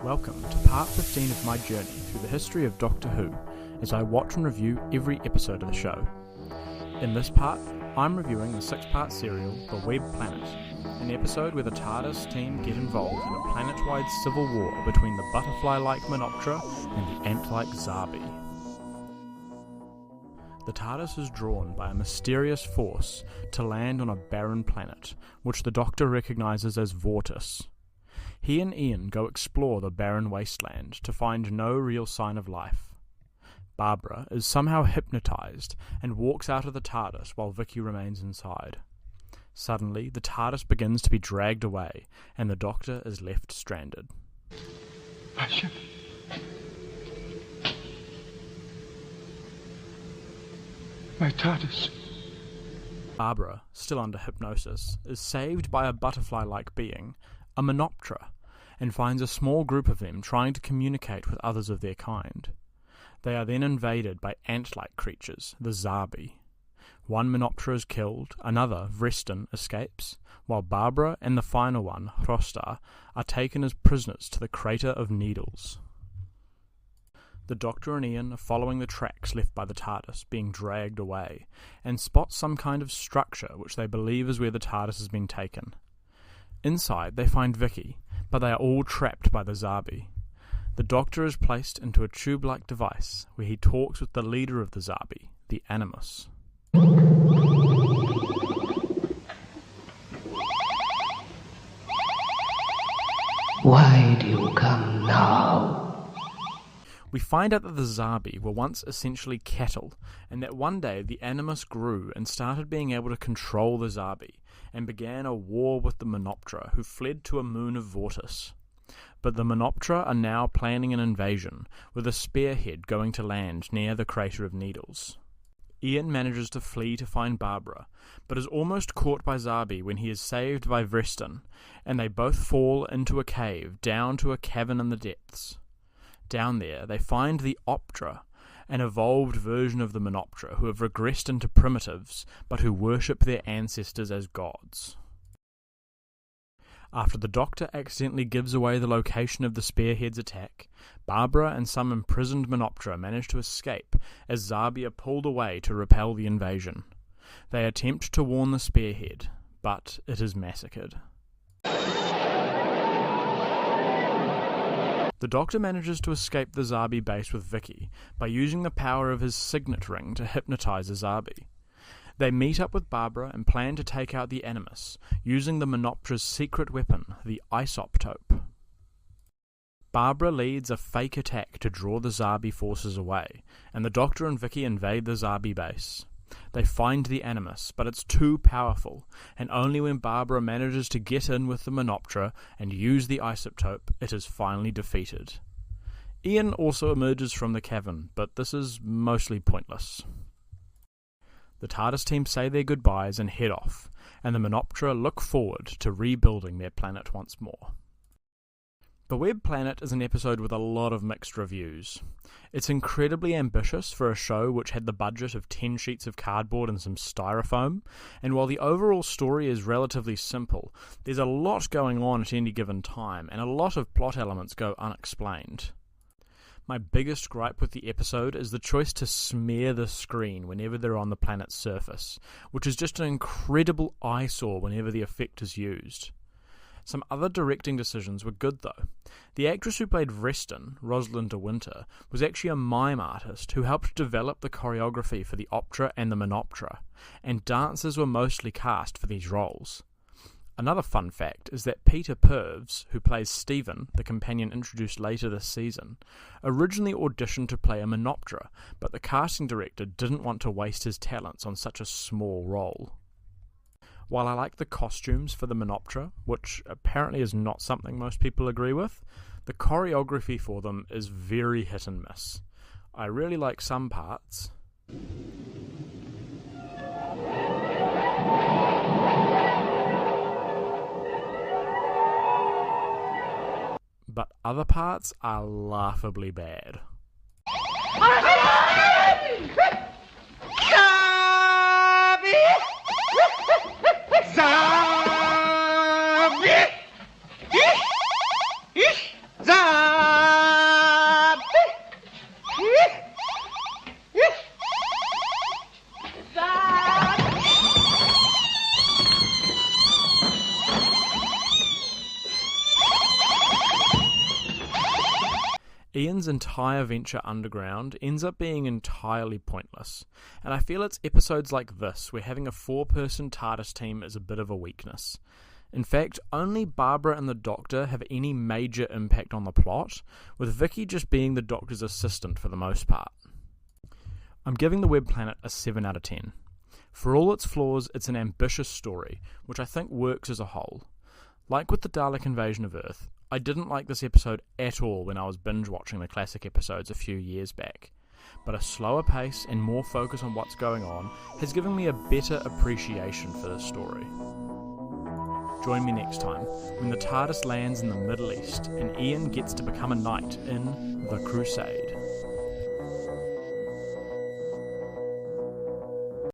Welcome to part 15 of my journey through the history of Doctor Who, as I watch and review every episode of the show. In this part, I'm reviewing the 6-part serial The Web Planet, an episode where the TARDIS team get involved in a planet-wide civil war between the butterfly-like Menoptera and the ant-like Zarbi. The TARDIS is drawn by a mysterious force to land on a barren planet, which the Doctor recognises as Vortis. He and Ian go explore the barren wasteland to find no real sign of life. Barbara is somehow hypnotised and walks out of the TARDIS while Vicky remains inside. Suddenly, the TARDIS begins to be dragged away, and the Doctor is left stranded. My ship. My TARDIS. Barbara, still under hypnosis, is saved by a butterfly-like being, a Menoptera, and finds a small group of them trying to communicate with others of their kind. They are then invaded by ant-like creatures, the Zarbi. One Menoptera is killed, another, Vrestin, escapes, while Barbara and the final one, Hrostar, are taken as prisoners to the Crater of Needles. The Doctor and Ian are following the tracks left by the TARDIS being dragged away, and spot some kind of structure which they believe is where the TARDIS has been taken. Inside they find Vicky, but they are all trapped by the Zarbi. The Doctor is placed into a tube-like device where he talks with the leader of the Zarbi, the Animus. Why do you come now? We find out that the Zarbi were once essentially cattle, and that one day the Animus grew and started being able to control the Zarbi, and began a war with the Menoptera, who fled to a moon of Vortis. But the Menoptera are now planning an invasion, with a spearhead going to land near the Crater of Needles. Ian manages to flee to find Barbara, but is almost caught by Zarbi when he is saved by Vrestin, and they both fall into a cave down to a cavern in the depths. Down there, they find the Optra, an evolved version of the Menoptera who have regressed into primitives, but who worship their ancestors as gods. After the Doctor accidentally gives away the location of the Spearhead's attack, Barbara and some imprisoned Menoptera manage to escape as Zarbi are pulled away to repel the invasion. They attempt to warn the Spearhead, but it is massacred. The Doctor manages to escape the Zarbi base with Vicky by using the power of his signet ring to hypnotise a Zarbi. They meet up with Barbara and plan to take out the Animus, using the Menoptera's secret weapon, the Isoptope. Barbara leads a fake attack to draw the Zarbi forces away, and the Doctor and Vicky invade the Zarbi base. They find the Animus, but it's too powerful, and only when Barbara manages to get in with the Menoptera and use the Isotope, it is finally defeated. Ian also emerges from the cavern, but this is mostly pointless. The TARDIS team say their goodbyes and head off, and the Menoptera look forward to rebuilding their planet once more. The Web Planet is an episode with a lot of mixed reviews. It's incredibly ambitious for a show which had the budget of 10 sheets of cardboard and some styrofoam, and while the overall story is relatively simple, there's a lot going on at any given time, and a lot of plot elements go unexplained. My biggest gripe with the episode is the choice to smear the screen whenever they're on the planet's surface, which is just an incredible eyesore whenever the effect is used. Some other directing decisions were good though. The actress who played Vrestin, Rosalind de Winter, was actually a mime artist who helped develop the choreography for the Optra and the Menoptera, and dancers were mostly cast for these roles. Another fun fact is that Peter Purves, who plays Stephen, the companion introduced later this season, originally auditioned to play a Menoptera, but the casting director didn't want to waste his talents on such a small role. While I like the costumes for the Menoptera, which apparently is not something most people agree with, the choreography for them is very hit and miss. I really like some parts, but other parts are laughably bad. Zabby! Ian's entire venture underground ends up being entirely pointless, and I feel it's episodes like this where having a 4-person TARDIS team is a bit of a weakness. In fact, only Barbara and the Doctor have any major impact on the plot, with Vicky just being the Doctor's assistant for the most part. I'm giving The Web Planet a 7 out of 10. For all its flaws, it's an ambitious story, which I think works as a whole. Like with the Dalek invasion of Earth, I didn't like this episode at all when I was binge-watching the classic episodes a few years back, but a slower pace and more focus on what's going on has given me a better appreciation for this story. Join me next time, when the TARDIS lands in the Middle East and Ian gets to become a knight in The Crusade.